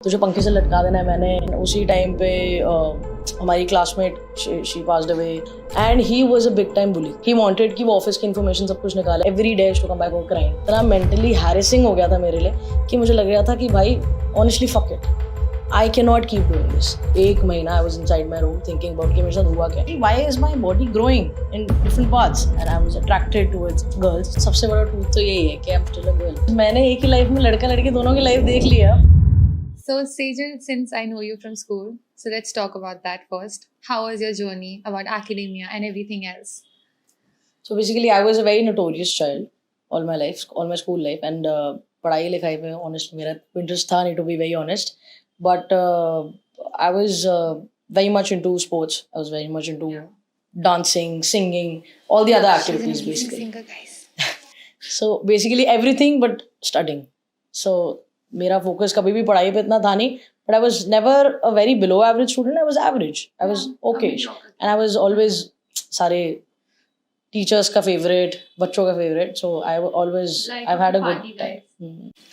तुझे पंखे से लटका देना है मैंने। उसी टाइम पे हमारी classmate she passed away and he was a big time bully. He wanted कि वो ऑफिस की इन्फॉर्मेशन सब कुछ निकाले। Every day to come back और क्राइम। इतना मेंटली हैरेसिंग हो गया था मेरे लिए कि मुझे लग रहा था कि भाई honestly fuck it, I cannot keep doing this. एक महीना I was inside my room thinking about कि मेरे साथ हुआ क्या? Why is my body growing in different parts? And I was attracted towards girls. सबसे बड़ा truth तो यही है कि I'm still a girl. मैंने एक ही लाइफ में लड़का लड़की दोनों की लाइफ देख लिया। So Sejal, since I know you from school, so let's talk about that first. How was your journey about academia and everything else? So basically I was a very notorious child all my life, all my school life, and पढ़ाई लिखाई में honest मेरा interest था नहीं, to be very honest. But I was very much into sports. I was very much into dancing, singing, all the other activities basically. Singer, guys. So basically everything but studying. So मेरा focus कभी भी पढ़ाई पे इतना था नहीं. But I was never a very below average student. I was average. I was okay. And I was always सारे teachers का favorite, बच्चों का favorite. So I always, Like I've had a good party time. guy.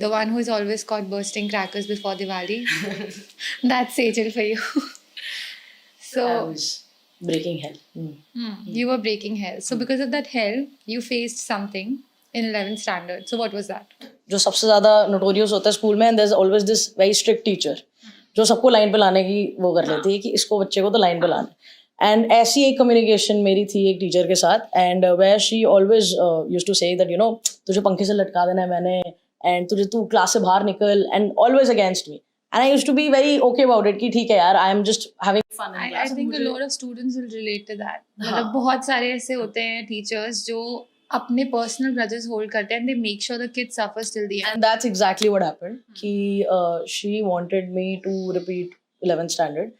The one who is always caught bursting crackers before Diwali. That's Sejal for you. So I was breaking hell. you were breaking hell. So because of that hell, you faced something in 11th standard. So what was that? जो सबसे ज़्यादा notorious होता है school में, and there's always this very strict teacher जो सबको line पे लाने की वो कर लेती है कि इसको बच्चे को तो लाइन पे लाना है। एंड ऐसी एक कम्युनिकेशन मेरी थी एक टीचर के साथ, and where she always used to say that you know तुझे पंखे से लटका देना है मैंने, एंड तू क्लास से बाहर निकल, and always against me. And I used to be very okay about it कि ठीक है यार, I am just having fun in class. I think a lot of students will relate to that. मतलब बहुत सारे ऐसे होते हैं teachers जो अपने personal grudges hold करते हैं and they make sure the kid suffers till the end. And that's exactly what happened. कि she wanted me to repeat 11th standard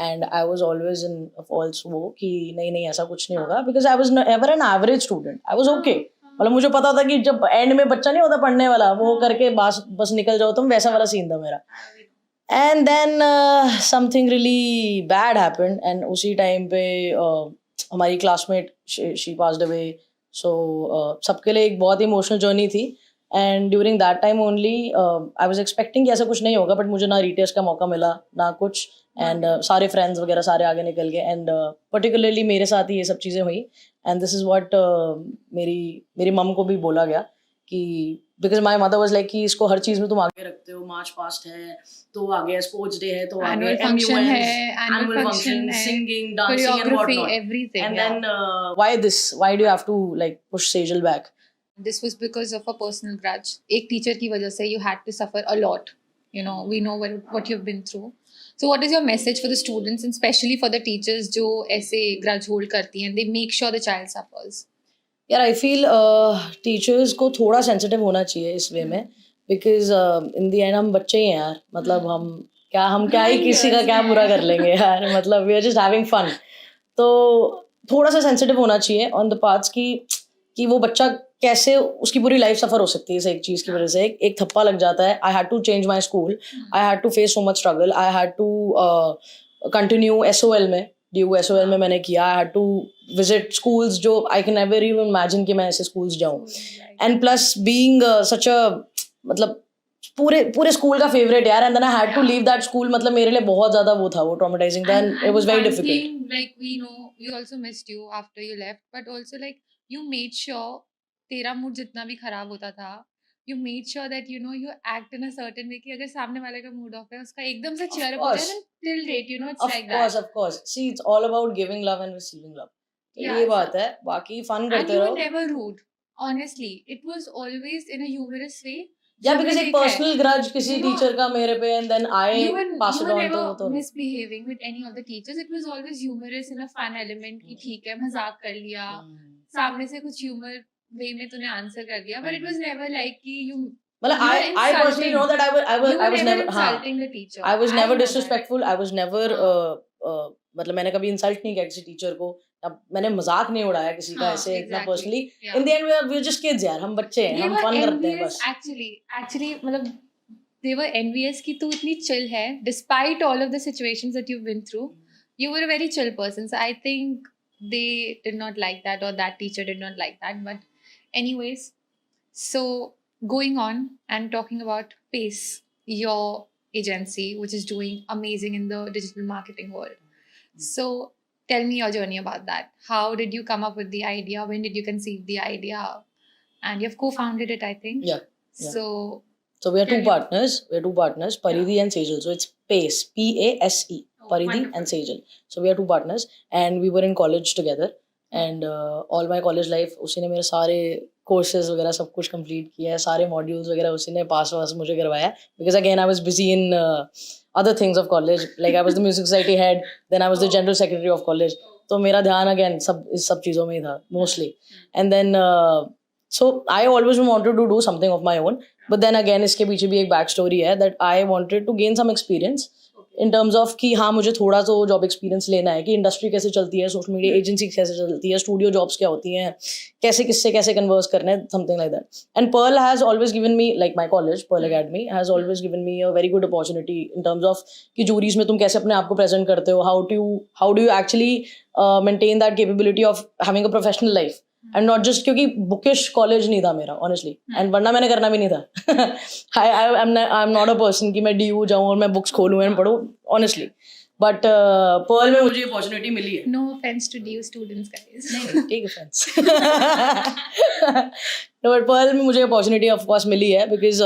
and I was always in a false वो कि नहीं ऐसा कुछ नहीं होगा, because I was never an average student. I was okay. मतलब मुझे पता था कि जब एंड में बच्चा नहीं होता पढ़ने वाला, वो करके बस निकल जाओ तुम, वैसा वाला सीन था मेरा। And then something really bad happened, and उसी टाइम पे हमारी classmate she passed away. So सबके लिए एक बहुत ही इमोशनल जर्नी थी, and during that time only I was expecting कि ऐसा कुछ नहीं होगा, बट मुझे ना रीटेस्ट का मौका मिला ना कुछ, एंड सारे फ्रेंड्स वगैरह सारे आगे निकल गए, एंड पर्टिकुलरली मेरे साथ ही ये सब चीज़ें हुई। एंड दिस इज़ व्हाट मेरी मम को भी बोला गया कि because my mother was like कि इसको हर चीज़ में तुम आगे रखते हो, मार्च पास्ट है तो आगे स्पोर्ट्स डे है तो आगे Annual function है, annual function, है, singing, dancing and choreography, whatnot. everything. And yeah. then why do you have to like push Sejal back? This was because of a personal grudge. एक teacher की वजह से you had to suffer a lot. You know, we know what you've been through. So what is your message for the students and especially for the teachers जो ऐसे grudge hold करती हैं, they make sure the child suffers? यार I feel teachers को थोड़ा sensitive होना चाहिए इस वे में, बिकॉज इन दी एंड हम बच्चे ही हैं यार, मतलब हम क्या ही किसी का क्या बुरा कर लेंगे यार, मतलब we are just having fun. तो थोड़ा सा सेंसिटिव होना चाहिए ऑन द पार्ट्स कि वो बच्चा कैसे उसकी पूरी लाइफ सफ़र हो सकती है इस एक चीज़ की वजह से। एक थप्पा लग जाता है, I had to change my school, I had to face so much struggle, I had to continue SOL में, DU-SOL में मैंने किया, I had to visit schools जो I can never even imagine कि मैं ऐसे स्कूल्स जाऊँ, and plus being such a मतलब पूरे स्कूल का फेवरेट यार, and then I had to leave that school. मतलब मेरे लिए बहुत ज़्यादा वो था, वो ट्रॉमेटाइजिंग था, and it was very difficult. Like we know we also missed you after you left, but also like you made sure तेरा मूड जितना भी खराब होता था, you made sure that you know you act in a certain way कि अगर सामने वाले का मूड ऑफ है उसका एकदम से cheer up हो जाए, and till date you know it's like that. Of course. See, it's all about giving love and receiving love. Yeah, ये बात है, बाकी फन and करते you were रहो। never rude. Honestly, it was always in a humorous way. Yeah, because एक personal grudge किसी teacher का मेरे पे, and then I pass it on never तो misbehaving with any of the teachers. It was always humorous in a fun element कि ठीक है मजाक कर लिया, सामने से कुछ humor way में तूने answer कर दिया, but it was never like कि you. मतलब I personally know that I was never insulting the teacher. I was never disrespectful. I was never मतलब मैंने कभी insult नहीं किया किसी teacher को, अब मैंने मजाक नहीं उड़ाया किसी का ऐसे इतना personally. In the end we are just kids यार, हम बच्चे हैं, हम फन करते हैं बस। एक्चुअली मतलब they were envious कि तू इतनी chill है despite all of the situations that you've been through. You were a very chill person, so I think they did not like that, or that teacher did not like that. But anyways, so going on and talking about pace, your agency which is doing amazing in the digital marketing world. So tell me your journey about that. How did you come up with the idea? When did you conceive the idea? And you've co-founded it, I think. Yeah. So we are two Tell me. partners. Paridhi and Sejal. So it's PACE, PASE, Paridhi wonderful. and Sejal. So we are two partners, and we were in college together. And all my college life उसी ने मेरे सारे courses वगैरह सब कुछ complete किया है, सारे modules वगैरह उसी ने pass वास मुझे करवाया. Because again I was busy in other things of college. Like I was the music society head, then I was the general secretary of college. तो मेरा ध्यान again इस सब चीज़ों में ही था mostly. And then so I always wanted to do something of my own. But then again इसके पीछे भी एक back story है that I wanted to gain some experience. In terms of कि हाँ मुझे थोड़ा तो जॉब एक्सपीरियंस लेना है कि इंडस्ट्री कैसे चलती है, सोशल मीडिया एजेंसी कैसे चलती है, स्टूडियो जॉब्स क्या होती हैं, कैसे किससे कैसे कन्वर्स करना है, something like that. And Pearl has always given me, like my college Pearl Academy has always given me a very good opportunity in terms of कि जूरीज में तुम कैसे अपने आप को प्रेजेंट करते हो, how do you actually maintain that capability of having a professional life. And not just क्योंकि बुकिश कॉलेज नहीं था मेरा ऑनेस्टली, एंड वरना मैंने करना भी नहीं था. I am not a person कि मैं DU जाऊँ और मैं बुक्स खोलूँ एंड पढ़ूँ ऑनेस्टली. बट पर्ल में मुझे अपॉर्चुनिटी मिली है. no offense to DU students, guys. नहीं टेक ऑफेंस. बट पर्ल में मुझे अपॉर्चुनिटी ऑफ कोर्स मिली है बिकॉज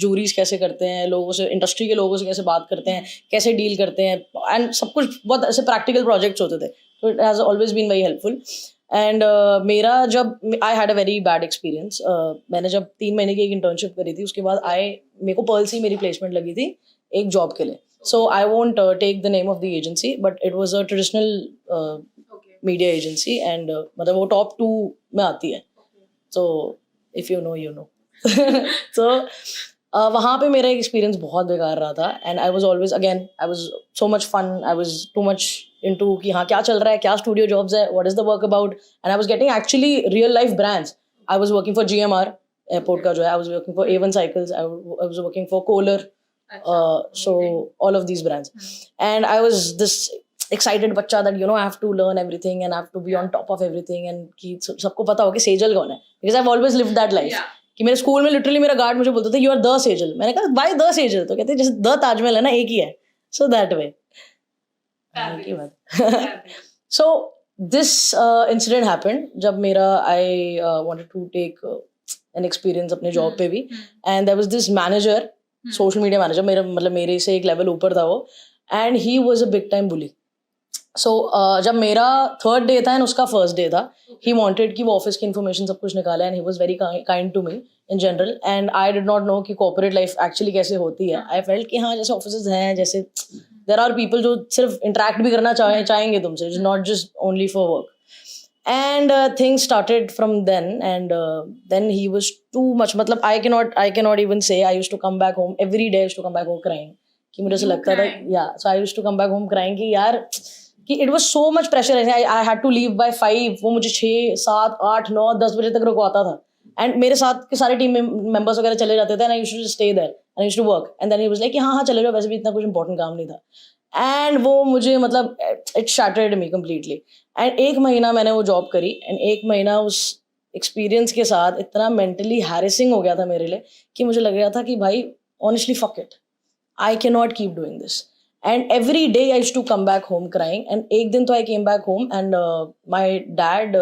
जूरीज कैसे करते हैं, लोगों से, इंडस्ट्री के लोगों से कैसे बात करते हैं, कैसे डील करते हैं, एंड सब कुछ बहुत ऐसे प्रैक्टिकल प्रोजेक्ट्स होते थे. तो it has always been very helpful. And मेरा जब I had a very bad experience, मैंने जब 3 महीने की एक इंटर्नशिप करी थी, उसके बाद मेरे को पर्ल से मेरी प्लेसमेंट लगी थी एक जॉब के लिए. So I won't take the name of the agency, but it was a traditional media agency, and मतलब वो टॉप 2 में आती है. So if you know you know. तो वहाँ पे मेरा एक्सपीरियंस बहुत बेकार रहा था. And I was always again I was so much fun, I was too much into कि हाँ क्या चल रहा है, क्या स्टूडियो जॉब्स है, what is the work about. And I was getting actually real life brands. I was working for GMR airport का जो है, I was working for A1 cycles, I was working for Kohler. So all of these brands, and I was this excited बच्चा that I have to learn everything and I have to be on top of everything, and कि सबको पता हो कि सेजल कौन है, because I've always lived that life. कि मेरे स्कूल में लिटरली मेरा गार्ड मुझे बोलता था you are the सेजल. मैंने कहा why the सेजल? तो कहते जैसे द ताजमहल है ना, एक ही है. So that way. So this incident happened जब मेरा I wanted to take an experience अपने जॉब पे भी, and there was this manager, social media manager, मेरा मतलब मेरे से एक लेवल ऊपर था वो, and he was a big time bully. So जब मेरा 3rd डे था एंड उसका 1st डे था, ही वांटेड कि वो ऑफिस की इन्फॉर्मेशन सब कुछ निकाले, and he was very kind to me in general, and I did not know कि कॉर्पोरेट लाइफ एक्चुअली कैसे होती है. आई फेल्ट कि हाँ जैसे ऑफिसेज हैं, जैसे देयर आर पीपल जो सिर्फ इंटरेक्ट भी करना चाहेंगे तुमसे, not just only for work. And things started from then, and then he was too much. मतलब I cannot even say. I used to come back home every day. I used to come back home crying. कि मुझे ऐसा लगता था, yeah. So I used to come back home crying कि यार कि it was so much pressure. I had to leave by 5. वो मुझे 6, 7, 8, 9, 10 बजे तक रुकवाता था. And मेरे साथ के सारे टीम मेंबर्स वगैरह चले जाते थे, and I used to just stay there and I used to work. And then he was like कि हाँ चले जाओ, वैसे भी इतना कुछ important काम नहीं था. एंड वो मुझे मतलब it shattered me completely. And 1 महीना मैंने वो जॉब करी, एंड 1 महीना उस एक्सपीरियंस के साथ इतना मेंटली हैरेसिंग हो गया था मेरे लिए कि मुझे लग रहा था कि भाई honestly fuck it, I can not keep doing this. And every day I used to come back home crying. And एक दिन तो I came back home, and my dad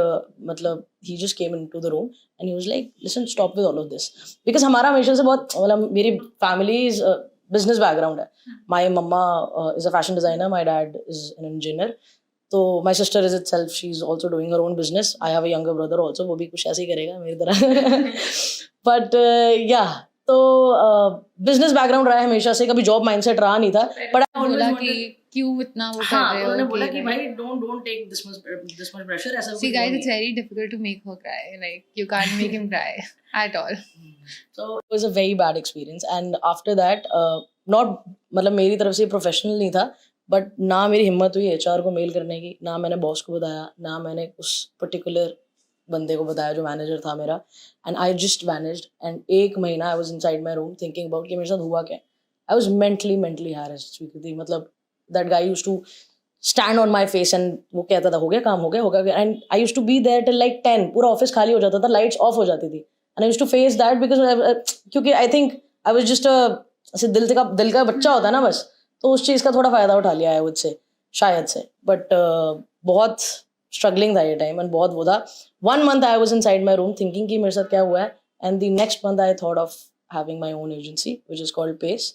मतलब he just came in to the room and he was like listen stop with all of this. Because हमारा हमेशा से बहुत मतलब मेरी फैमिली इज बिजनेस बैकग्राउंड है. माई मम्मा is a fashion designer, my dad is an engineer. तो my sister is itself, she is also doing her own business. I have a younger brother also, वो भी कुछ ऐसे ही करेगा मेरी तरह. बट या तो बिजनेस बैकग्राउंड रहा है हमेशा से, कभी जॉब माइंडसेट रहा नहीं था. बट बोला कि क्यों इतना वो कर रहे हो, उन्होंने बोला कि भाई don't take this much pressure. ऐसा See guys, it's very difficult to make her cry. Like you can't make him cry at all. So it was a very bad experience, and after that not मतलब मेरी तरफ से professional नहीं था, but ना मेरी हिम्मत हुई HR को मेल करने की, ना मैंने बॉस को बताया, ना मैंने उस पर्टिकुलर बंदे को बताया जो मैनेजर था मेरा. And I just vanished. And 1 महीना I was inside my room thinking about कि मेरे साथ हुआ क्या. I was mentally harassed. मतलब that guy used to stand on my face and वो कहता था हो गया काम, हो गया. And I used to be there till like 10. पूरा ऑफिस खाली हो जाता था, लाइट्स ऑफ हो जाती थी, and I used to face that because क्योंकि I think I was just a ऐसे दिल का बच्चा होता है ना बस, तो उस चीज़ का थोड़ा फ़ायदा उठा लिया है मुझसे शायद से. बट बहुत स्ट्रगलिंग था ये टाइम एंड बहुत वो था. 1 month I was inside my room thinking कि मेरे साथ क्या हुआ है, and the next month I thought of having my own agency which is called Pace.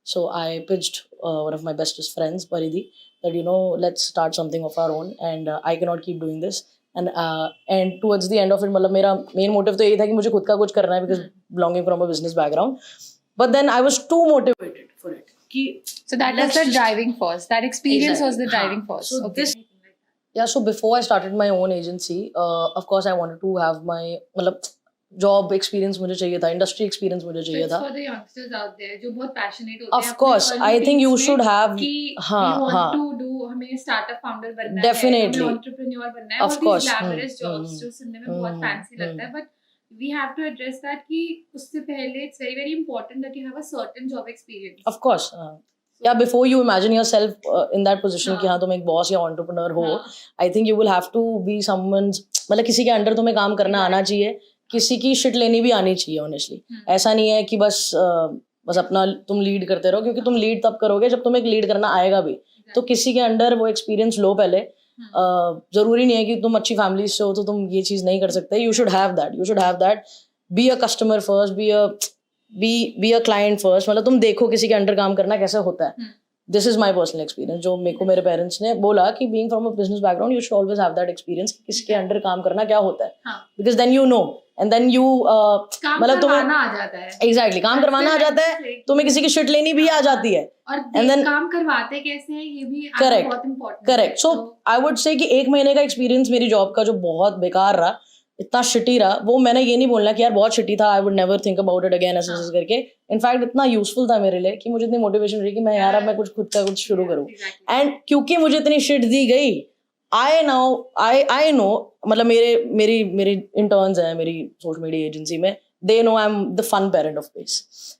So I pitched one of my bestest friends, Paridhi, that let's start something of our own, and I cannot keep doing this. And towards the end of it, मतलब मेरा main motive तो यही था कि मुझे खुद का कुछ करना है, because belonging from a business background. But then I was too motivated for it. So that was the driving force. That experience was the driving force. So Okay. so before I started my own agency, of course I wanted to have my मतलब job experience मुझे चाहिए था, industry experience मुझे So चाहिए it's था. for the youngsters out there जो बहुत passionate होते हैं Of अपने course, early I think you teens should में have. कि हाँ, we want हाँ. to do, हमें startup founder बनना Definitely. है, हमें entrepreneur बनना है, Of all these course. glamorous jobs जो सुनने में बहुत fancy लगता है, but we have to address that कि उससे पहले it's very very important that you have a certain job experience. Of course. Yeah, before you imagine yourself in that position कि हाँ तुम एक boss या entrepreneur हो, I think you will have to be someone's, मतलब किसी के under तुम्हें काम करना आना चाहिए, किसी की shit लेनी भी आनी चाहिए honestly. ऐसा नहीं है कि बस अपना तुम लीड करते रहो, क्योंकि तुम लीड तब करोगे जब तुम्हें लीड करना आएगा भी. तो किसी के अंडर वो एक्सपीरियंस लो पहले. जरूरी नहीं है कि तुम अच्छी फैमिली से हो तो तुम ये चीज नहीं कर सकते. You should have that. Be a customer first, be a client first. मतलब तुम देखो किसी के अंडर काम करना कैसे होता है. This is my personal experience, जो मेरे को मेरे पेरेंट्स ने बोला कि being from a business background you should always have that experience, किसके अंडर काम करना क्या होता है. Because then you know, and then you मतलब तुम्हें आ जाता है. एग्जैक्टली काम करवाना आ जाता है, तुम्हें किसी की शिट लेनी भी आ जाती है. और And then- काम करवाते कैसे हैं ये भी Correct. बहुत important. Correct. So I would say कि 1 महीने का एक्सपीरियंस मेरी जॉब का जो बहुत बेकार रहा, इतना शिटी रहा, वो मैंने ये नहीं बोलना कि यार बहुत शिटी था, I would never think about it again ऐसे करके. इनफैक्ट इतना यूजफुल था मेरे लिए कि मुझे इतनी मोटिवेशन रही कि मैं यार अब मैं खुद का कुछ शुरू करूँ. एंड क्योंकि मुझे इतनी शिट दी गई, आई नो मतलब मेरी इंटर्न्स हैं मेरी सोशल मीडिया एजेंसी में, they know I'm the fun parent of Pace.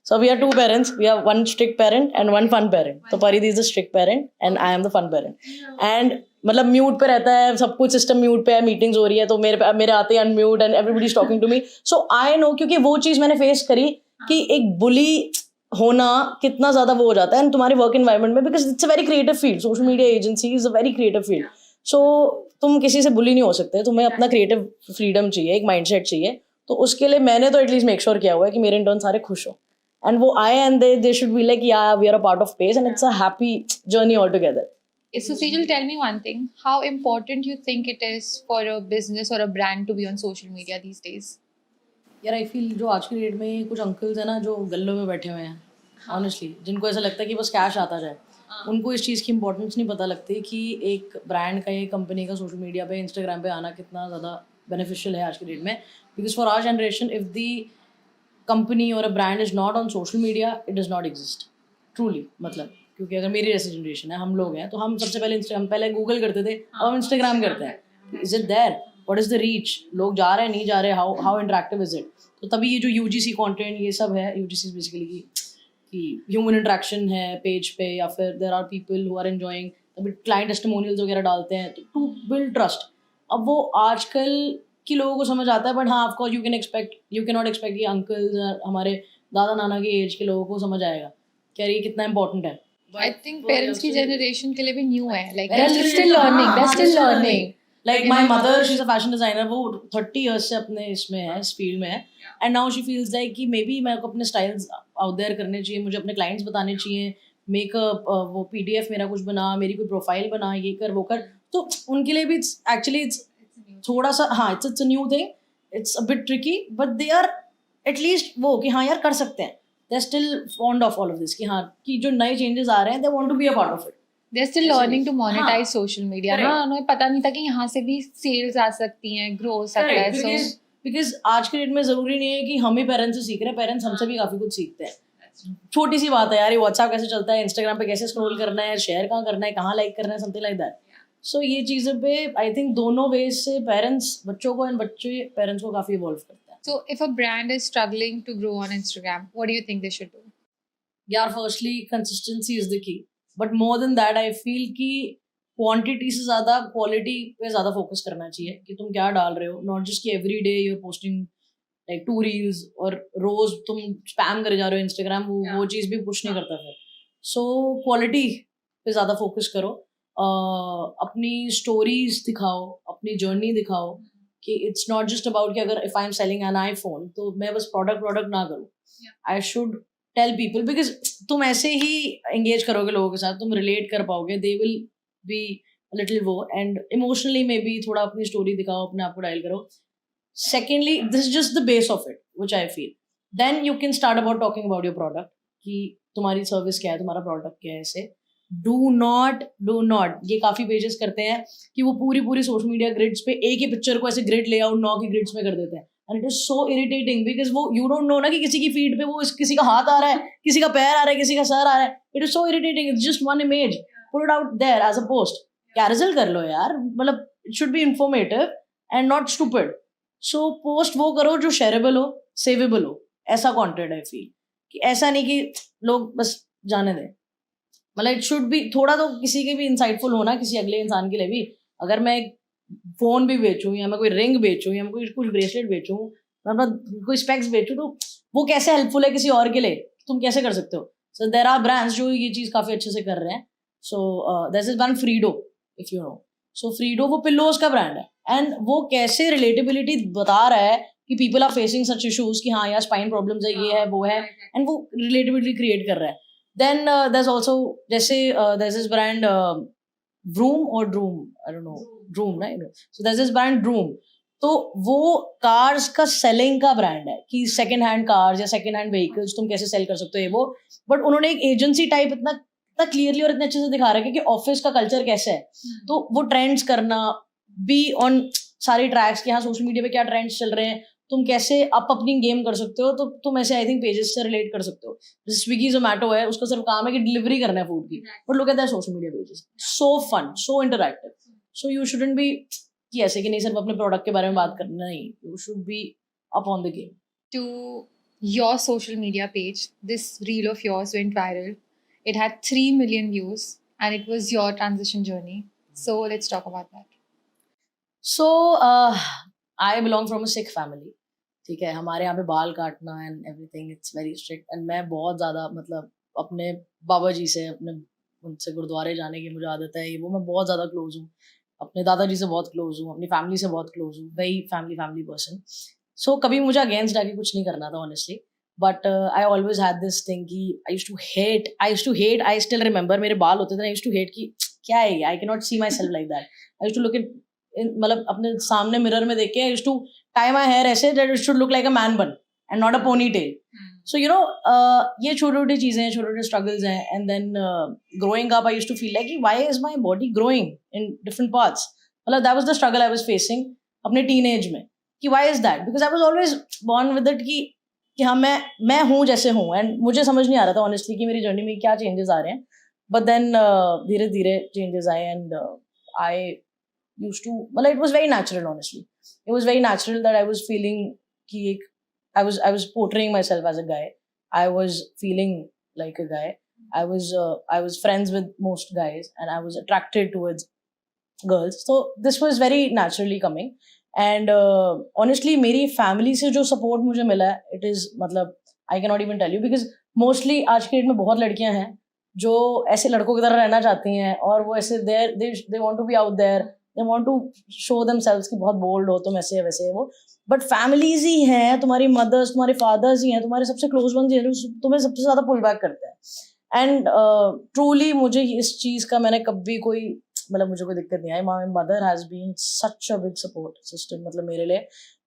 So we are 2 parents. We have 1 strict parent and 1 fun parent. So Paridhi is the strict parent and I am the fun parent. And मतलब mute पे रहता है, सब कुछ system mute पे है, meetings हो रही है तो मेरे आते ही unmute and everybody is talking to me. So I know, क्योंकि वो चीज मैंने फेस करी कि एक बुली होना कितना ज्यादा वो हो जाता है एंड तुम्हारे वर्क एनवायरनमेंट में, because it's a very creative field. Social media agency is a very creative field. So तुम किसी से बुली नहीं हो सकते, तुम्हें अपना क्रिएटिव फ्रीडम चाहिए, एक माइंडसेट चाहिए. तो उसके लिए मैंने तो एटलीस्ट मेक श्योर किया हुआ है कि मेरे इंटर्न सारे खुश हो, एंड वो आए and they should be like yeah we are a part of pace and it's a happy journey all together. So Sejal, tell me one thing. How important you think it is for a business or a brand to be on social media these days? यार I feel जो आज की date में कुछ uncles हैं ना जो गल्लों में बैठे हुए हैं, ऑनेस्टली जिनको ऐसा लगता है कि बस कैश आता जाए, उनको इस चीज़ की इंपॉर्टेंस नहीं पता लगती कि एक ब्रांड का, एक कंपनी का सोशल मीडिया पे, इंस्टाग्राम पे आना कितना ज़्यादा बेनिफिशियल है आज की डेट में. Because for our generation if the company और a brand is not on social media it does not exist truly. मतलब क्योंकि अगर मेरी जैसी जनरेशन है, हम लोग हैं, तो हम सबसे पहले हम पहले गूगल करते थे, अब हम इंस्टाग्राम करते हैं. Is it there, what is the reach, लोग जा रहे हैं नहीं जा रहे, हाउ इंटरेक्टिव इज इट. तो तभी ये जो यूजीसी कंटेंट ये सब है, यूजीसी बेसिकली कि ह्यूमन इंटरेक्शन है पेज पे, या फिर there are people who are enjoying, तभी क्लाइंट टेस्टिमोनियल्स वगैरह डालते हैं टू बिल्ड ट्रस्ट. अब वो आजकल की लोगों को समझ आता है, बट हाँ of course you can not expect कि अंकल्स, हमारे दादा नाना की एज के लोगों को समझ आएगा क्या ये कितना इंपॉर्टेंट है. I think parents की generation के लिए भी new है, like Very they're new. still learning, they're हाँ, still learning. Like my mother, she's a fashion designer. वो 30 years से अपने इसमें है, इस फील्ड में है, and now she feels like कि maybe मेरे को अपने styles out there करने चाहिए, मुझे अपने clients बताने चाहिए, make a वो PDF मेरा कुछ बना, मेरी कोई प्रोफाइल बना, ये कर वो कर. तो उनके लिए भी it's थोड़ा सा हाँ it's a new thing, it's a bit tricky, but they are at least वो कि हाँ यार कर सकते हैं. They're still fond of all of this कि हाँ कि जो नए changes आ रहे हैं, they want to be a part of it. They're still learning to monetize हाँ, social media. correct. ना उन्हें पता नहीं था कि यहाँ से भी sales आ सकती हैं, grow हो सकता है. So because आज के डेट में जरूरी नहीं है कि हम ही पेरेंट्स से सीख रहे हैं, पेरेंट्स हमसे भी काफी कुछ सीखते हैं. छोटी सी बात है यार, ये व्हाट्सएप कैसे चलता है, इंस्टाग्राम पे कैसे स्क्रॉल करना है, शेयर कहाँ करना है, कहाँ लाइक करना है, समथिंग लाइक दैट. सो ये चीज़ें पे आई थिंक दोनों वेज से पेरेंट्स बच्चों को एंड बच्चे पेरेंट्स को काफ़ी इवॉल्व करते हैं. So if a brand is struggling to grow on Instagram, what do you think they should do? यार firstly consistency is the key, but more than that I feel कि quantity से ज़्यादा quality पे ज़्यादा focus करना चाहिए कि तुम क्या डाल रहे हो. नॉट जस्ट कि every day you are posting like 2 reels और रोज तुम स्पैम करे जा रहे हो इंस्टाग्राम, वो चीज भी पुश नहीं करता फिर. सो क्वालिटी पे ज्यादा फोकस करो, अपनी स्टोरीज दिखाओ, अपनी जर्नी दिखाओ कि इट्स नॉट जस्ट अबाउट कि अगर if I am selling an iPhone तो मैं बस प्रोडक्ट ना करूँ. I should tell people, because तुम ऐसे ही एंगेज करोगे लोगों के साथ, तुम रिलेट कर पाओगे, दे विल बी लिटिल वो, एंड इमोशनली मे बी थोड़ा अपनी स्टोरी दिखाओ, अपने आप को डायल करो. Secondly, this is just the base of it, which I feel. Then you can start about talking about your product, कि तुम्हारी सर्विस क्या है, तुम्हारा प्रोडक्ट क्या है. ऐसे डू नॉट ये काफी पेजेस करते हैं कि वो पूरी सोशल मीडिया ग्रिड्स पे एक ही पिक्चर को ऐसे ग्रिड लेआउट 9 की ग्रिड्स में कर देते हैं. And it is so irritating, because वो यू डोंट नो ना कि किसी की फीड पे वो किसी का हाथ आ रहा है, किसी का पैर आ रहा है, किसी का सर आ रहा है. It is so irritating. It's just one image, put it out there as a post. Carousel कर लो यार, मतलब it should be informative and not stupid. So post वो करो जो शेयरेबल हो, सेवेबल हो. ऐसा कंटेंट आई फील, कि ऐसा नहीं कि लोग बस जाने दें. मतलब इट शुड बी थोड़ा तो किसी के भी इंसाइटफुल होना, किसी अगले इंसान के लिए भी. अगर मैं एक फोन भी बेचूं, या मैं कोई रिंग बेचूं, या मैं कोई कुछ ब्रेसलेट बेचूं, मतलब कोई स्पेक्स बेचूं, तो वो कैसे हेल्पफुल है किसी और के लिए, तुम कैसे कर सकते हो. सो देयर आर ब्रांड्स जो ये चीज काफी अच्छे से कर रहे हैं. So this is brand Frido, if you know. So Frido वो पिल्लोज का ब्रांड है, एंड वो कैसे रिलेटेबिलिटी बता रहा है कि people are facing such issues, कि हाँ यार स्पाइन प्रॉब्लम्स है, ये है वो है, एंड वो रिलेटेबिलिटी क्रिएट कर रहा है. देन there's also जैसे there's this brand Vroom or Droom, I don't know, Droom, right? So there's this brand Droom. तो वो कार्स का सेलिंग का ब्रांड है, कि सेकंड हैंड कार्स या सेकंड हैंड व्हीकल्स तुम कैसे सेल कर सकते हो, ये वो. बट उन्होंने एक एजेंसी टाइप इतना क्लियरली और इतने अच्छे से दिखा रहा है कि ऑफिस का कल्चर कैसे है. तो वो ट्रेंड्स करना, बी ऑन सारी ट्रैक्स कि हाँ सोशल मीडिया पे क्या ट्रेंड्स चल रहे हैं, तुम कैसे आप अपनी गेम कर सकते हो. तो तुम ऐसे आई थिंक पेजेस से रिलेट कर सकते हो. जैसे स्विगी जोमैटो है, उसका सिर्फ काम है कि डिलीवरी करना है फूड की, बट लोग कहते हैं social media pages so fun, so interactive. So you shouldn't be कि ऐसे कि नहीं सिर्फ अपने प्रोडक्ट के बारे में बात करना, नहीं, you should be up on the game. To your social media page, this reel of yours went viral. It had 3 million views, and it was your transition journey. So let's talk about that. So I belong from a Sikh family. ठीक है, हमारे यहाँ पे बाल काटना and everything it's very strict. And मैं बहुत ज़्यादा मतलब अपने बाबा जी से, अपने उनसे गुरुद्वारे जाने की मुझे आदत है, ये वो मैं बहुत ज़्यादा क्लोज हूँ. अपने दादाजी से बहुत क्लोज हूँ, अपनी फैमिली से बहुत क्लोज हूँ, वेरी फैमिली पर्सन. सो कभी मुझे अगेंस्ट जाके कुछ नहीं करना था honestly. But I always had this thing कि I used to hate, I still remember मेरे बाल होते थे, आई यूज्ड टू हेट कि क्या है ये, I can not see myself like that. I used to look मतलब अपने सामने मिरर में देख के I used to tie my hair ऐसे that it should look like a man bun and not a ponytail. So you know ये छोटी छोटी चीजें हैं, छोटे छोटे स्ट्रगल्स हैं. And then growing up I used to feel like why is my body growing in different parts. मतलब that was the struggle I was facing अपने टीनेज में, कि why is that, because I was always born with it कि हाँ मैं हूँ जैसे हूँ. एंड मुझे समझ नहीं आ रहा था ऑनेस्टली कि मेरी जर्नी में क्या चेंजेस आ रहे हैं. बट देन धीरे धीरे चेंजेस आए, and I used to, well, it was very natural, honestly. It was very natural that I was feeling ki I was portraying myself as a guy. I was feeling like a guy. I was friends with most guys, and I was attracted towards girls. So this was very naturally coming. And honestly, मेरी family से जो support मुझे मिला है, it is मतलब I cannot even tell you, because mostly आज के date में बहुत लड़कियां हैं जो ऐसे लड़कों की तरह रहना चाहती हैं, और वो ऐसे they want to be out there. They want to show themselves कि बहुत bold हो तुम, ऐसे वैसे वो. बट फैमिलीज ही हैं, तुम्हारी मदर्स, तुम्हारे फादर्स ही हैं, तुम्हारे सबसे क्लोज वंस ही हैं जो तुम्हें सबसे ज्यादा पुल बैक करते हैं. एंड ट्रूली मुझे इस चीज का मैंने कभी कोई मतलब मुझे कोई दिक्कत नहीं आई. My mother has been such a big support system मतलब मेरे लिए,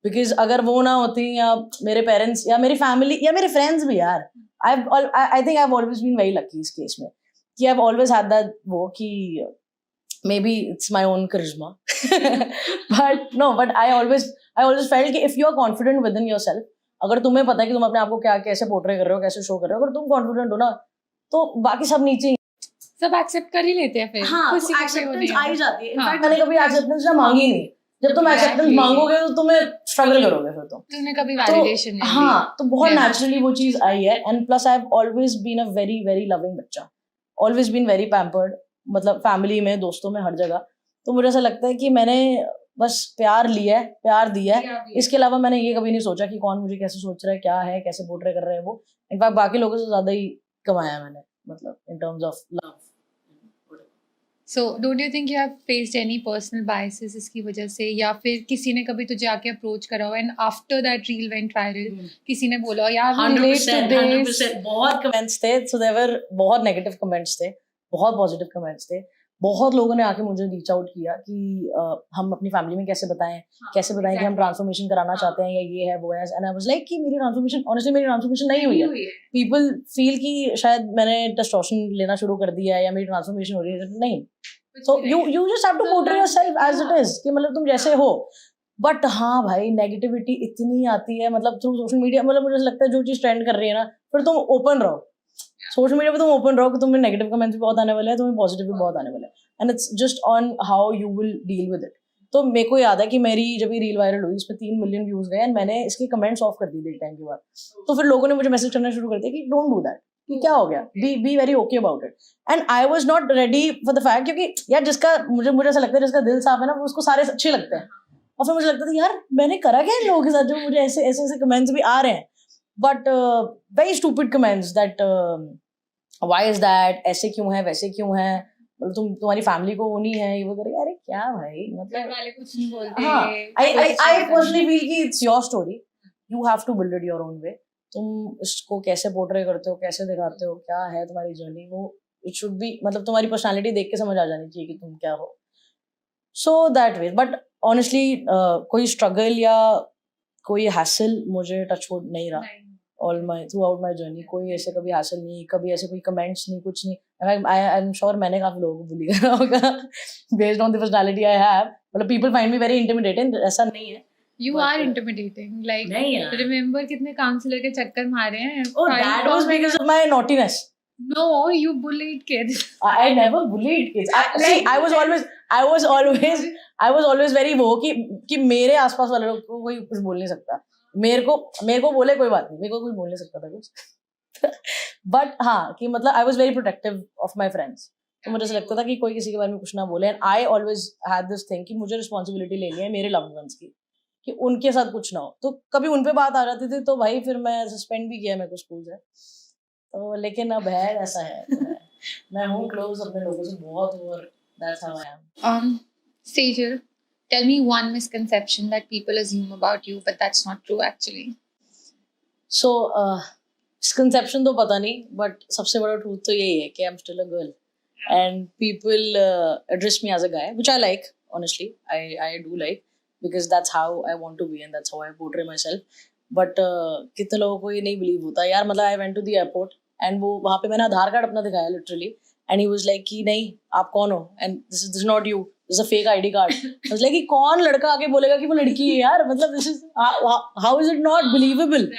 बिकॉज अगर वो ना होती, या मेरे पेरेंट्स या मेरी फैमिली या मेरे फ्रेंड्स भी यार, I think I have always been very lucky इस केस में, कि I have always had that वो कि maybe it's my own charisma. but I always felt कि if you are confident within yourself, अगर तुम्हें पता है कि तुम अपने आप को क्या कैसे पोर्ट्रे कर रहे हो, कैसे शो कर रहे हो, अगर तुम कॉन्फिडेंट हो ना, तो बाकी सब नीचे सब एक्सेप्ट कर ही लेते हैं फिर. हाँ, तो एक्सेप्टेंस आ ही जाती है. इनफैक्ट मैंने कभी एक्सेप्टेंस ना मांगी नहीं. जब तुम एक्सेप्टेंस मांगोगे तो तुम्हें स्ट्रगल करोगे, फिर तुमने कभी वैलिडेशन नहीं. हाँ, तो बहुत नेचुरली वो चीज आई है. And plus I have always been a very very loving बच्चा, ऑलवेज बीन वेरी पैम्पर्ड, मतलब फैमिली में, दोस्तों में, हर जगह. तो मुझे ऐसा लगता है कि मैंने बस प्यार लिया है, प्यार दिया है। दिया भी है। इसके अलावा मैंने ये कभी नहीं सोचा कि कौन मुझे कैसे सोच रहा है, क्या है, कैसे पोर्ट्रे कर रहे हैं वो। इनफैक्ट बाकी लोगों से ज्यादा ही कमाया है मैंने, मतलब इन terms of love. So, don't you think you have faced any personal biases इसकी वजह से, या फिर किसी ने कभी तुझे आके अप्रोच करा हो and after that reel went viral किसी ने बोला यार we relate to 100%, this? 100%। बहुत कमेंट्स थे, so there were बहुत नेगेटिव कमेंट्स थे, बहुत पॉजिटिव कमेंट्स थे। बहुत लोगों ने आके मुझे रीच आउट किया कि हम अपनी फैमिली में कैसे बताएं, कैसे बताएं कि हम ट्रांसफॉर्मेशन कराना चाहते हैं या ये है वो है। एंड आई वाज लाइक कि मेरी ट्रांसफॉर्मेशन, ऑनेस्टली मेरी ट्रांसफॉर्मेशन नहीं हुई है। पीपल फील कि शायद मैंने टेस्टोस्टेरोन लेना शुरू कर दिया है या मेरी ट्रांसफॉर्मेशन हो रही है, नहीं। So you just have to portray yourself as it is कि मतलब तुम जैसे हो। बट हाँ भाई, नेगेटिविटी इतनी आती है, मतलब थ्रू सोशल मीडिया। मतलब मुझे लगता है जो चीज ट्रेंड कर रही है ना, फिर तुम ओपन रहो सोशल मीडिया पे, तुम ओपन रहो कि तुम्हें नेगेटिव कमेंट्स भी बहुत आने वाले हैं, तुम्हें पॉजिटिव भी बहुत आने वाले हैं। And it's just on how you will deal with it. तो मेरे को याद है कि मेरी जब ये रील वायरल हुई, इस पे 3 मिलियन व्यूज गए एंड मैंने इसके कमेंट्स ऑफ कर दिए एक टाइम के बाद। तो फिर लोगों ने मुझे मैसेज करना शुरू कर दिया कि डोंट डू दैट, कि क्या हो गया, be very okay about it. And I was not ready for the fact, क्योंकि यार जिसका मुझे ऐसा लगता है जिसका दिल साफ है ना, वो उसको सारे अच्छे लगते हैं। और फिर मुझे लगता था यार मैंने करा क्या इन लोगों के साथ जो मुझे ऐसे ऐसे ऐसे कमेंट्स भी आ रहे हैं। But very stupid comments that why is that, ऐसे क्यों है, वैसे क्यों है, मतलब तुम्हारी फैमिली को वो नहीं है, ये वगैरह। अरे क्या भाई, मतलब वाले कुछ नहीं बोलते। हाँ, आई पर्सनली फील कि it's your story, you have to build it your own way. तुम इसको कैसे पोर्ट्रे करते हो, कैसे दिखाते हो, क्या है तुम्हारी जर्नी, वो इट शुड बी, मतलब तुम्हारी पर्सनालिटी देख के समझ आ जानी चाहिए कि तुम क्या हो। So that way. But honestly कोई स्ट्रगल या कोई हैसल मुझे टचवुड नहीं रहा all my through out my journey. कोई ऐसे कभी हासिल नहीं, कभी ऐसे कोई कमेंट्स नहीं, कुछ नहीं। आई एम श्योर मैंने काफी लोगों को बुली करा होगा based on the personality I have. मतलब people find me very intimidating, ऐसा नहीं है। You But, are intimidating. Like, नहीं यार। remember कितने काउंसलर के चक्कर मारे हैं? Oh, that was because of my naughtiness. No, you bullied kids. I never bullied kids. I was always very वो कि मेरे आसपास वाले लोग को कोई कुछ बोल नहीं सकता। मेरे को बोले कोई बात नहीं, मेरे को कोई बोल नहीं सकता था कुछ। बट हाँ, कि मतलब I was very protective of my friends. तो मुझे ऐसा लगता था कि कोई किसी के बारे में कुछ ना बोले। And I always had this thing कि मुझे रिस्पॉन्सिबिलिटी लेनी है मेरे लव्ड वंस की, कि उनके साथ कुछ ना हो। तो कभी उन पे बात आ जाती थी तो भाई फिर मैं सस्पेंड भी किया मेरे को स्कूल से। तो लेकिन अब है ऐसा है, तो है। मैं हूँ क्लोज अपने लोगों से बहुत, और that's how I am. Sejal, tell me one misconception that people assume about you, but that's not true actually. So misconception तो पता नहीं, but सबसे बड़ा truth तो यही है कि I'm still a girl, and people address me as a guy, which I like. Honestly, I do like, because that's how I want to be and that's how I portray myself. But कितने लोगों को ये नहीं believe होता यार। मतलब I went to the airport and वो वहाँ पे मैंने आधार कार्ड अपना दिखाया literally, and he was like कि नहीं आप कौन हो, and this is not you, this is a fake ID card. I was like कि कौन लड़का आके बोलेगा कि वो लड़की है यार, मतलब this is how is it not believable?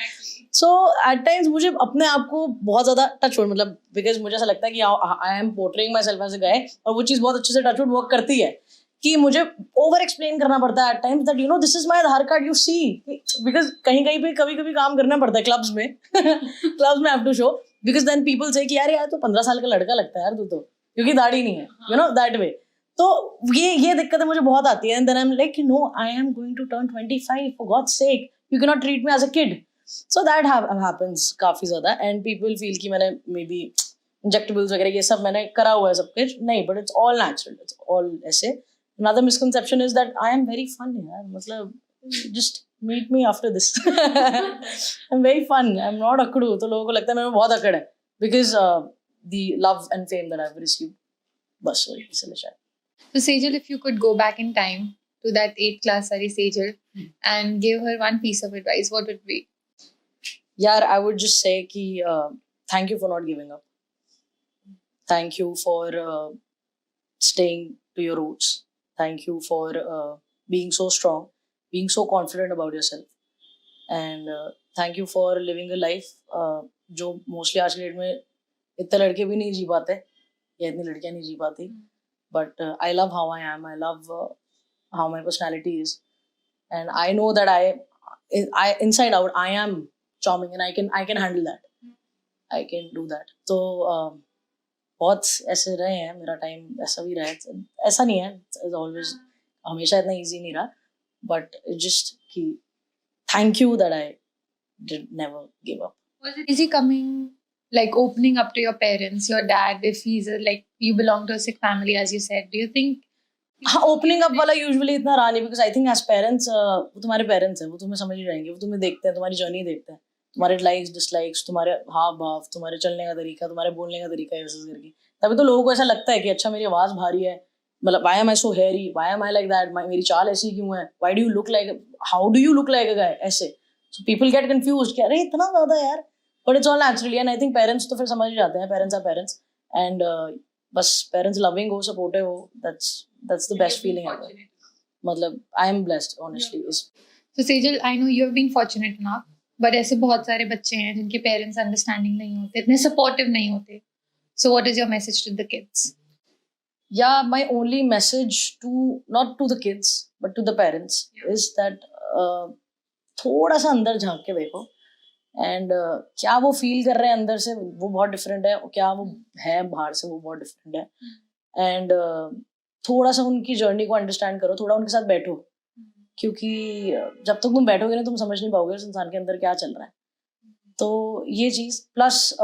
So at times मुझे अपने आप को बहुत ज़्यादा टचवुड, मतलब because मुझे ऐसा लगता है कि I am portraying myself as a guy, और वो चीज़ बहुत अच्छे से टचवुड वर्क करती है कि मुझे ओवर एक्सप्लेन करना पड़ता है at times that you know this is my Aadhaar card, you see, because कहीं कहीं पे कभी कभी काम करना पड़ता है क्लब्स में क्लब्स में have to show, because then people say कि यार तो 15 साल का लड़का लगता है यार तू तो, क्योंकि दाढ़ी नहीं है, यू नो दैट वे। तो ये दिक्कतें मुझे बहुत आती है। And then I am like no, I am going to turn 25 for God's sake, you can not treat me as a kid. So that happens काफी ज्यादा, एंड पीपल फील कि मैंने मे बी इंजेक्टेबल्स वगैरह ये सब मैंने करा हुआ है सब कुछ, नहीं, but it's all natural, it's all ऐसे। Another misconception is that I am very fun यार, मतलब just meet me after this. I'm very fun, I'm not अकड़ू। तो लोगों को लगता है मैं बहुत अकड़ है because the love and fame that I've received, बस वही इसलिए शायद। So Sejal, if you could go back in time to that 8th class Sari Sejal and give her one piece of advice, what would it be? यार I would just say कि thank you for not giving up, thank you for staying to your roots, thank you for being so strong, being so confident about yourself, and thank you for living a life जो mostly आज के date में इतने लड़के भी नहीं जी पाते या इतनी लड़कियां नहीं जी पाती। But I love how I am, I love how my personality is, and I know that I inside out I am charming and I can handle that, I can do that. तो बहुत ऐसे रहे हैं, मेरा time ऐसा भी रहा है, ऐसा नहीं है, it's always हमेशा इतना easy नहीं रहा, but it just कि thank you that I did never give up. Was it easy coming, like opening up to your parents, your dad, if he's like you belong to a sick family, as you said? Do you think? हाँ, opening up वाला usually इतना रहा नहीं, because I think as parents वो तुम्हारे parents हैं, वो तुम्हें समझ ही जाएंगे, वो तुम्हें देखते हैं, तुम्हारी जर्नी देखते हैं, तुम्हारे लाइक्स डिसलाइक्स, तुम्हारे हाव भाव, तुम्हारे चलने का तरीका, तुम्हारे बोलने का तरीका, ऐसे करके तभी तो लोगों को ऐसा लगता है कि अच्छा मेरी आवाज भारी है, मतलब why am I so hairy, why am I like that, मेरी चाल ऐसी क्यों है, why do you look like, how do you look like a guy, ऐसे. सो पीपल गेट कंफ्यूज्ड कि अरे इतना ज्यादा यार, but it's all naturally. And I think parents तो फिर समझ ही जाते हैं, पेरेंट्स आर पेरेंट्स, एंड बस पेरेंट्स लविंग हो, सपोर्टिव हो, that's the best feeling ever. मतलब I am blessed honestly. So Sejal, I know you have been fortunate enough, but ऐसे बहुत सारे बच्चे हैं जिनके पेरेंट्स अंडरस्टैंडिंग नहीं होते, इतने सपोर्टिव नहीं होते. So what is your message to the kids? Yeah, my only message to, not to the kids but to the parents, is that थोड़ा सा अंदर झांक के देखो, एंड क्या वो फील कर रहे हैं अंदर से वो बहुत डिफरेंट है, क्या वो है बाहर से वो बहुत डिफरेंट है. एंड थोड़ा सा उनकी जर्नी को अंडरस्टैंड करो, थोड़ा उनके साथ बैठो, क्योंकि जब तक तुम बैठोगे ना तुम समझ नहीं पाओगे उस इंसान के अंदर क्या चल रहा है. तो ये चीज प्लस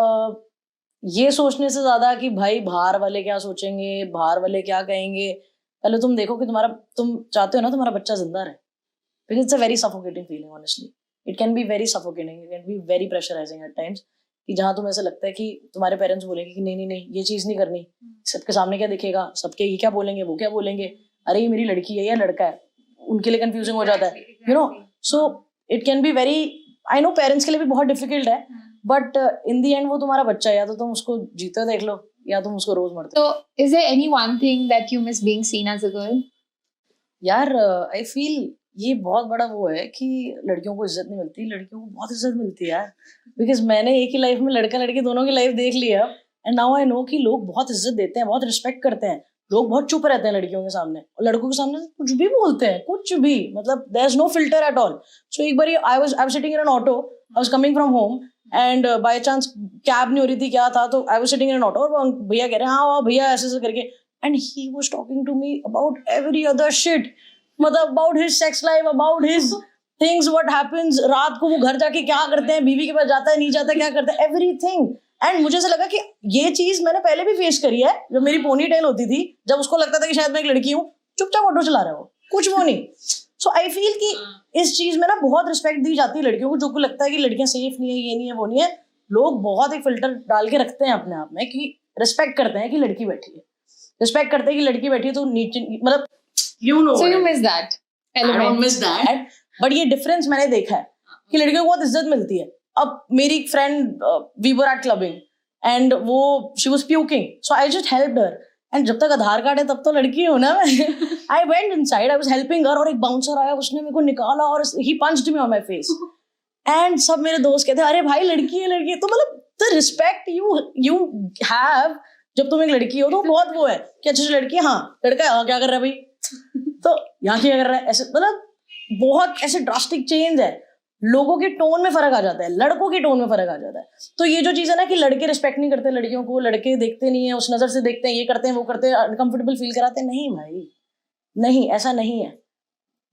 ये सोचने से ज्यादा कि भाई बाहर वाले क्या सोचेंगे, बाहर वाले क्या कहेंगे, पहले तुम देखो कि तुम चाहते हो ना तुम्हारा बच्चा जिंदा रहे, because it's a very suffocating feeling honestly. It can be very suffocating, it can be very pressurising at times, कि जहाँ तुम्हें ऐसा लगता है कि तुम्हारे पेरेंट्स बोलेंगे कि नहीं नहीं नहीं ये चीज नहीं करनी, सबके सामने क्या दिखेगा, सबके ये क्या बोलेंगे, वो क्या बोलेंगे, अरे ये मेरी लड़की है या लड़का है, उनके लिए कंफ्यूजिंग हो जाता है, you know. So it can be very, I know parents के लिए भी बहुत डिफिकल्ट है, बट इन दी एंड वो तुम्हारा बच्चा है, या तो तुम उसको जीते देख लो या तुम उसको रोज मरते. So is there any one thing that you miss being seen as a girl? यार आई फील ये बहुत बड़ा वो है कि लड़कियों को इज्जत नहीं मिलती, लड़कियों को बहुत इज्जत मिलती है यार, बिकॉज मैंने एक ही लाइफ में लड़का लड़की दोनों की लाइफ देख लिया, एंड नाउ आई नो कि लोग बहुत इज्जत देते हैं, बहुत रिस्पेक्ट करते हैं, लोग बहुत चुप रहते हैं लड़कियों के सामने, और लड़कों के सामने कुछ भी बोलते हैं, कुछ भी, मतलब there is no filter at all. So एक बार I was sitting in an auto, I was coming from home, and by chance cab नहीं हो रही थी, क्या था, तो I was sitting in an auto, और भैया कह रहे हैं हाँ भैया ऐसे ऐसे करके, and he was talking to me about every other shit, मतलब about his sex life, about his things, what happens, रात को वो घर जाके क्या करते हैं, बीवी के पास जाता है नहीं जाता, क्या करता है, एवरीथिंग. एंड मुझे ऐसा लगा कि ये चीज मैंने पहले भी फेस करी है, जब मेरी पोनी टेल होती थी, जब उसको लगता था कि शायद मैं एक लड़की हूँ, चुपचाप ऑटो चला रहा हो, कुछ वो नहीं. सो आई फील कि इस चीज में ना बहुत रिस्पेक्ट दी जाती है लड़कियों को, जो को लगता है कि लड़कियां सेफ नहीं है, ये नहीं है, वो नहीं है, लोग बहुत एक फिल्टर डाल के रखते हैं अपने आप में, कि रिस्पेक्ट करते हैं कि लड़की बैठी है, रिस्पेक्ट करते हैं कि लड़की बैठी है तो नीचे, मतलब you know. So you miss that element. I don't miss that, but ये डिफरेंस मैंने देखा है कि लड़कियों को बहुत इज्जत मिलती है. अब मेरी friend we were at clubbing and वो she was puking, so I just helped her, and जब तक आधार कार्ड है तब तो लड़की हूं ना मैं. I went inside, I was helping her, और एक बाउंसर आया, उसने मेरे को निकाला और he punched me on my face, and सब मेरे दोस्त कहते अरे भाई लड़की है लड़की है. तो मतलब द रिस्पेक्ट यू हैव जब तुम एक लड़की हो, तो बहुत वो है कि अच्छा लड़की, हाँ लड़का है, हाँ क्या कर रहा है भाई, तो यहाँ क्या कर रहा है, ऐसे, मतलब बहुत ऐसे ड्रास्टिक चेंज है, लोगों के टोन में फर्क आ जाता है, लड़कों के टोन में फर्क आ जाता है. तो ये जो चीज है ना कि लड़के रिस्पेक्ट नहीं करते लड़कियों को, लड़के देखते नहीं है उस नजर से, देखते हैं ये करते हैं वो करते हैं, अनकंफर्टेबल फील कराते हैं, नहीं भाई नहीं, ऐसा नहीं है.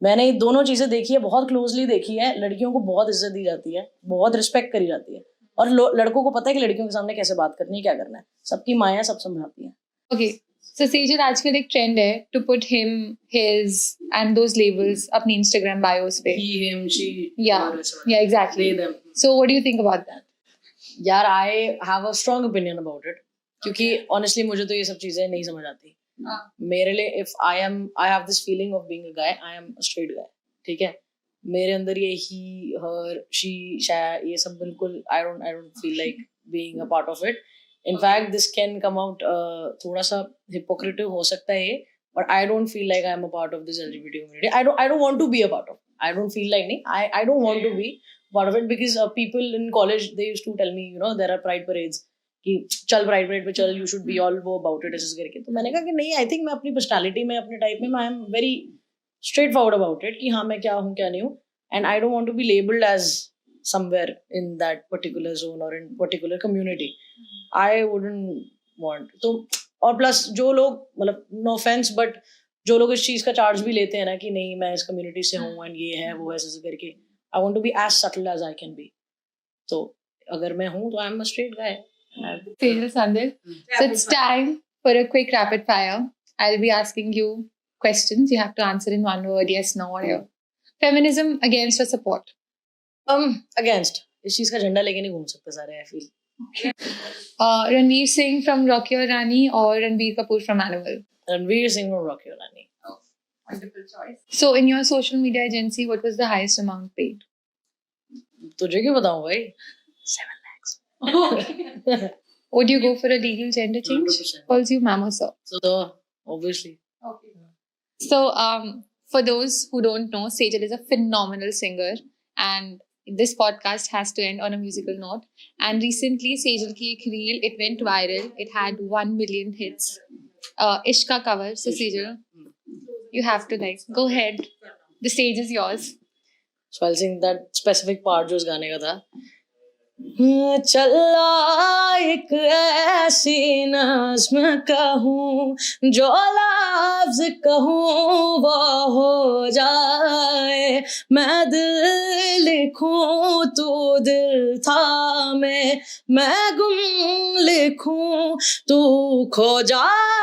मैंने ये दोनों चीजें देखी है, बहुत क्लोजली देखी है, लड़कियों को बहुत इज्जत दी जाती है, बहुत रिस्पेक्ट करी जाती है, और लड़कों को पता है कि लड़कियों के सामने कैसे बात करनी है, क्या करना है, सबकी माँ है, सब समझाती है. Okay. So Sejal, आजकल एक ट्रेंड है to put him, his and those labels अपनी Instagram bios पे. He, him, she. Yeah, exactly. They, them. So what do you think about that? यार I have a strong opinion about it, क्योंकि honestly मुझे तो ये सब चीजें नहीं समझ आती. मेरे लिए if I have this feeling of being a guy, I am a straight guy, ठीक है. मेरे अंदर ये he, her, she, ये सब बिल्कुल I don't feel like being a part of it. In fact, this can come out थोड़ा सा hypocritical हो सकता है ये, but I don't feel like I am a part of this LGBT community. I don't want to be a part of. I don't feel like नहीं. I don't want to be part of it, because people in college they used to tell me, you know, there are pride parades कि चल pride parade पे चल, you should be all about it ऐसे करके. तो मैंने कहा कि नहीं, I think मैं अपनी personality में, अपने type में I am very straightforward about it कि हाँ मैं क्या हूँ क्या नहीं हूँ, and I don't want to be labeled as somewhere in that particular zone or in particular community. I wouldn't want. तो और प्लस जो लोग, मतलब no offense but जो लोग इस चीज का चार्ज भी लेते हैं ना कि नहीं मैं इस कम्युनिटी से हूँ एंड ये है वो ऐसे ऐसे करके, I want to be as subtle as I can be. तो अगर मैं हूँ तो I am a straight guy. Sejal, Sandil. So it's time for a quick rapid fire. I'll be asking you questions. You have to answer in one word, yes, no, whatever. Feminism against or support? Against. इस चीज का झंडा लेके नहीं घूम सकते सारे, I feel. Ranveer Singh from Rocky Aur Rani or Ranveer Kapoor from Animal? Ranveer Singh from Rocky Aur Rani. Wonderful choice. So in your social media agency, what was the highest amount paid? तुझे क्यों बताऊं भाई? 7 lakhs. Would you go for a legal gender change? 100%. Calls you ma'am or sir? So obviously. Okay. So, for those who don't know, Sejal is a phenomenal singer, and this podcast has to end on a musical note. And recently, Sejal ki ek reel, it went viral. It had 1 million hits. Ishka cover. So, Sejal, you have to go ahead. The stage is yours. So I'll sing that specific part जो उस गाने का था. चला एक ऐसी नज़्म कहूँ जो लफ्ज़ कहूँ वो हो जाए, मैं दिल लिखूँ तू दिल थामे, मैं गुम लिखूँ तू खो जाए.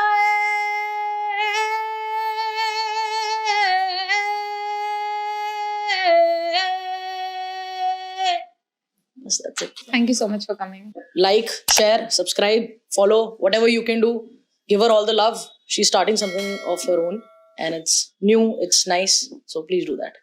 That's it. Thank you so much for coming. Like, share, subscribe, follow, whatever you can do. Give her all the love. She's starting something of her own and it's new, it's nice. So please do that.